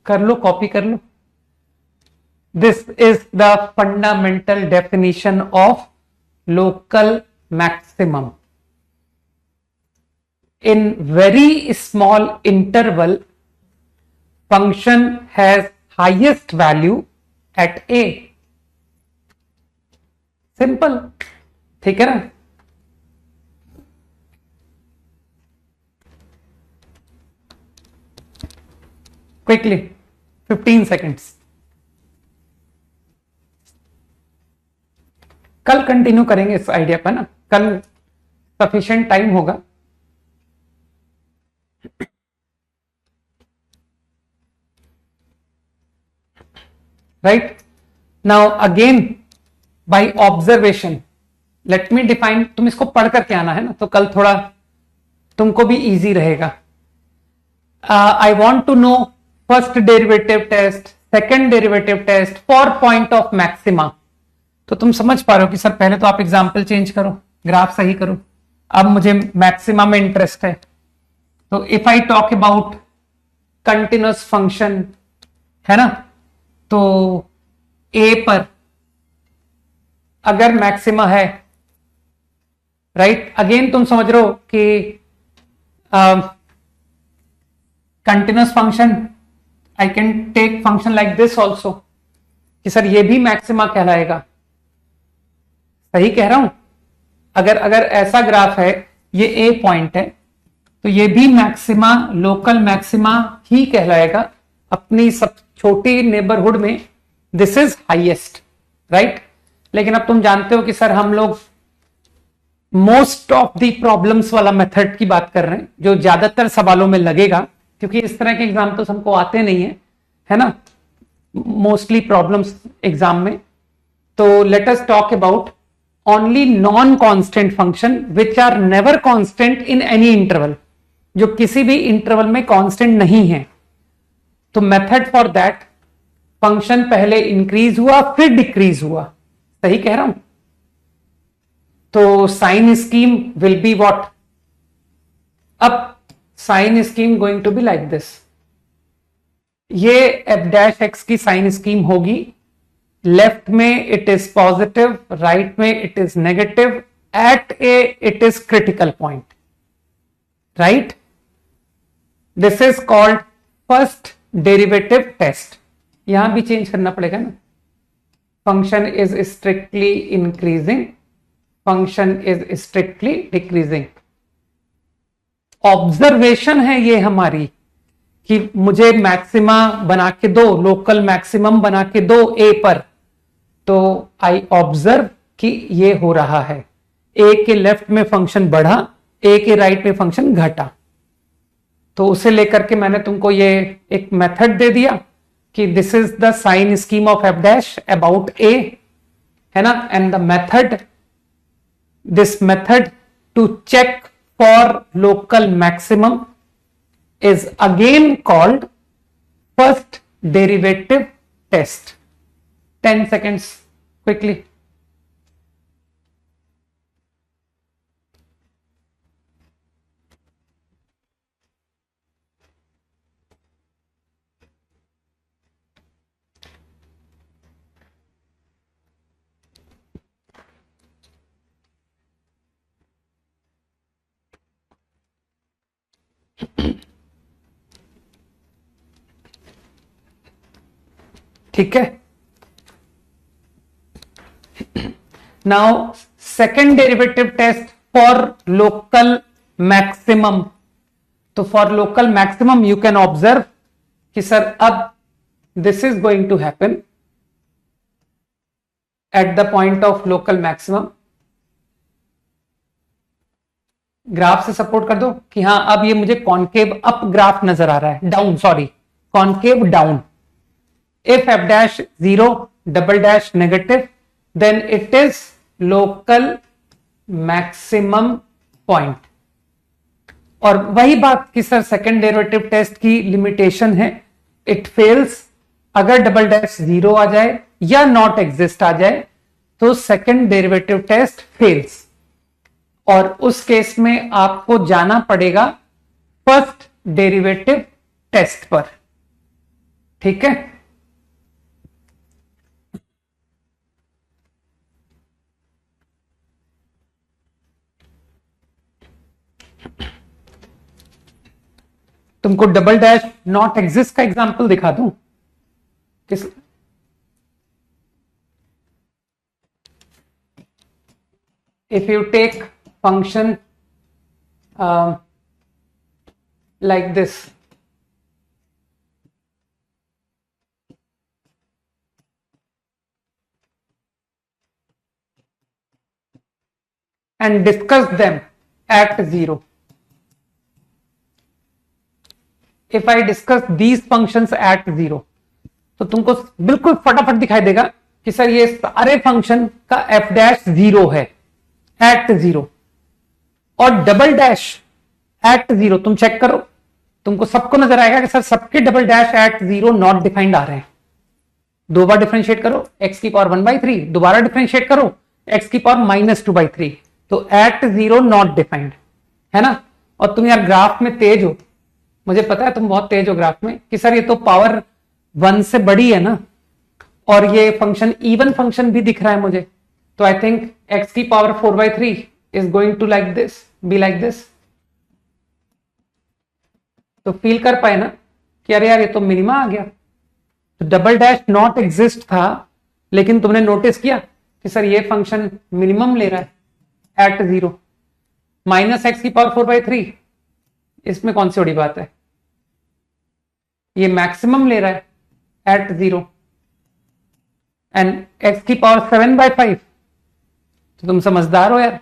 कर लो, कॉपी कर लो। This is the fundamental definition of local maximum. In very small interval function has highest value at A. Simple, ठीक है ना? Quickly 15 seconds. कल कंटिन्यू करेंगे इस आइडिया पर ना, कल सफिशिएंट टाइम होगा। Right now again by observation, let me define. तुम इसको पढ़ करके आना है ना, तो कल थोड़ा तुमको भी इजी रहेगा। I want to know first derivative test, second derivative test for point of maxima. तो तुम समझ पा रहे हो कि सर पहले तो आप एग्जाम्पल चेंज करो, ग्राफ सही करो। अब मुझे मैक्सिमा में इंटरेस्ट है, तो if I talk about continuous function, है ना, तो ए पर अगर मैक्सिमा है, राइट, अगेन तुम समझ रहे हो कि continuous function, I can take function like this also, कि सर ये भी मैक्सिमा कहलाएगा। सही कह रहा हूं? अगर ऐसा ग्राफ है, ये ए पॉइंट है, तो ये भी मैक्सिमा, लोकल मैक्सिमा ही कहलाएगा। अपनी सब छोटी नेबरहुड में दिस इज हाईएस्ट, राइट। लेकिन अब तुम जानते हो कि सर हम लोग मोस्ट ऑफ द प्रॉब्लम्स वाला मेथड की बात कर रहे हैं, जो ज्यादातर सवालों में लगेगा, क्योंकि इस तरह के एग्जाम तो हमको आते नहीं है ना, मोस्टली प्रॉब्लम्स एग्जाम में। तो let us talk about only non constant function which are never constant in any interval, जो किसी भी इंटरवल में कांस्टेंट नहीं है। तो मेथड फॉर दैट, फंक्शन पहले इंक्रीज हुआ फिर डिक्रीज हुआ, सही कह रहा हूं? तो sign scheme will be what? अब sign scheme going to be like this, ये एफ डैश एक्स की साइन स्कीम होगी। लेफ्ट में इट इज पॉजिटिव, राइट में it is negative, at a it is critical point, right. This is called first derivative test. यहां भी change करना पड़ेगा ना, function is strictly increasing, function is strictly decreasing. Observation है ये हमारी कि मुझे मैक्सिमा बना के दो, लोकल मैक्सिमम बना के दो ए पर, तो आई ऑब्जर्व कि ये हो रहा है। ए के लेफ्ट में फंक्शन बढ़ा, ए के राइट में फंक्शन घटा। तो उसे लेकर के मैंने तुमको ये एक मेथड दे दिया कि this is the sign scheme of F dash about A, है ना। And the method, this method to check for local maximum is again called first derivative test. 10 seconds quickly. ठीक है। Now second derivative test for local maximum. तो for local maximum you can observe कि sir अब this is going to happen at the point of local maximum. Graph से support कर दो कि हाँ अब ये मुझे कॉन्केव अप ग्राफ नजर आ रहा है, down, sorry concave down. If f dash 0 double dash negative, then it is local maximum point। और वही बात कि सर सेकेंड डेरिवेटिव टेस्ट की लिमिटेशन है, इट फेल्स अगर डबल डैश 0 आ जाए या नॉट एग्जिस्ट आ जाए तो सेकेंड डेरिवेटिव टेस्ट फेल्स। और उस केस में आपको जाना पड़ेगा फर्स्ट डेरिवेटिव टेस्ट पर, ठीक है। तुमको डबल डैश नॉट एग्जिस्ट का एग्जांपल दिखा दूं किस? If you take function like this, and discuss them at 0. If I discuss these functions at 0, तो तुमको बिल्कुल फटाफट दिखाई देगा कि सर ये सारे फंक्शन का f डैश 0 है एट 0, और डबल डैश एट 0 तुम चेक करो, तुमको सबको नजर आएगा कि सर सबके double dash at 0 not defined आ रहे हैं। दो बार डिफरेंशिएट करो, x की पावर 1/3, दोबारा डिफरेंशिएट करो x की पावर -2/3, तो एट 0 नॉट डिफाइंड, है ना। और तुम यार ग्राफ में तेज हो, मुझे पता है तुम बहुत तेज हो ग्राफ में, कि सर ये तो पावर 1 से बड़ी है ना, और ये फंक्शन इवन फंक्शन भी दिख रहा है मुझे, तो आई थिंक x की power 4/3 is going to like this, be like this. तो फील कर पाए ना कि अरे यार ये तो मिनिमा आ गया। तो डबल डैश नॉट एग्जिस्ट था, लेकिन तुमने नोटिस किया कि सर ये फंक्शन मिनिमम ले रहा है एट 0, -x की पावर 4/3, इसमें कौन सी बड़ी बात है। ये मैक्सिमम ले रहा है एट 0, एंड x की पावर 7/5, तो तुम समझदार हो यार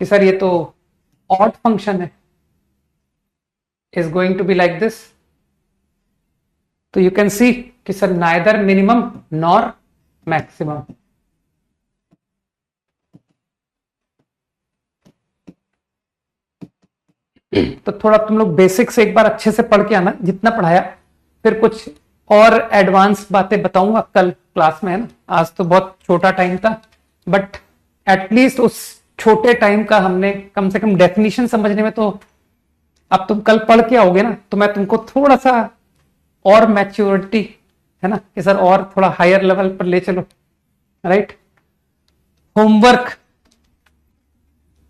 कि सर ये तो ऑड फंक्शन है, is going to be like this. तो यू कैन सी कि sir neither minimum nor maximum. तो थोड़ा तुम लोग बेसिक से एक बार अच्छे से पढ़ के आना जितना पढ़ाया, फिर कुछ और एडवांस बातें बताऊंगा कल क्लास में, है ना। आज तो बहुत छोटा टाइम था, बट एटलीस्ट उस छोटे टाइम का हमने कम से कम डेफिनेशन समझने में, तो अब तुम कल पढ़ के आओगे ना, तो मैं तुमको थोड़ा सा और मैच्योरिटी, है ना, कि सर और थोड़ा हायर लेवल पर ले चलो, right. Homework,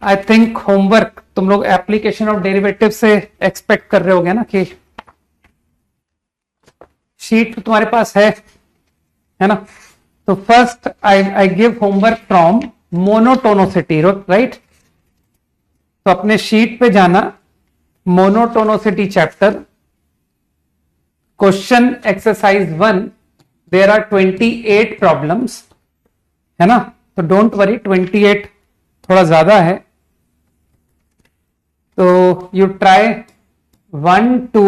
I think homework तुम लोग एप्लीकेशन ऑफ डेरिवेटिव से एक्सपेक्ट कर रहे होगे ना, कि शीट तो तुम्हारे पास है ना। तो first I give homework from monotonicity, right. तो अपने शीट पे जाना, monotonicity chapter, question exercise 1, there are 28 problems, है ना। तो डोंट वरी, 28 थोड़ा ज्यादा है, तो you try 1 to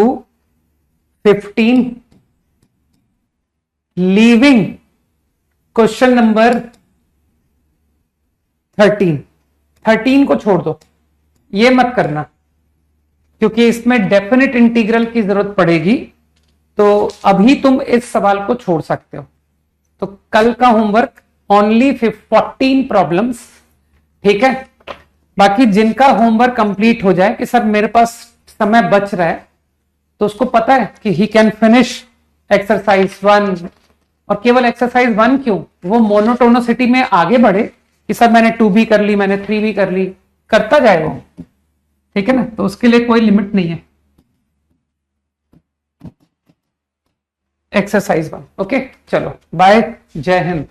15, leaving question number 13 को छोड़ दो, ये मत करना, क्योंकि इसमें डेफिनेट इंटीग्रल की जरूरत पड़ेगी, तो अभी तुम इस सवाल को छोड़ सकते हो। तो कल का होमवर्क ओनली 14 प्रॉब्लम्स, ठीक है। बाकी जिनका होमवर्क कंप्लीट हो जाए कि सर मेरे पास समय बच रहा है, तो उसको पता है कि ही कैन फिनिश एक्सरसाइज 1, और केवल एक्सरसाइज 1 क्यों, वो मोनोटोनोसिटी में आगे बढ़े कि सर मैंने 2 भी कर ली, मैंने 3 भी कर ली, करता जाए वो, ठीक है ना। तो उसके लिए कोई लिमिट नहीं है। एक्सरसाइज 1, ओके, चलो बाय, जय हिंद।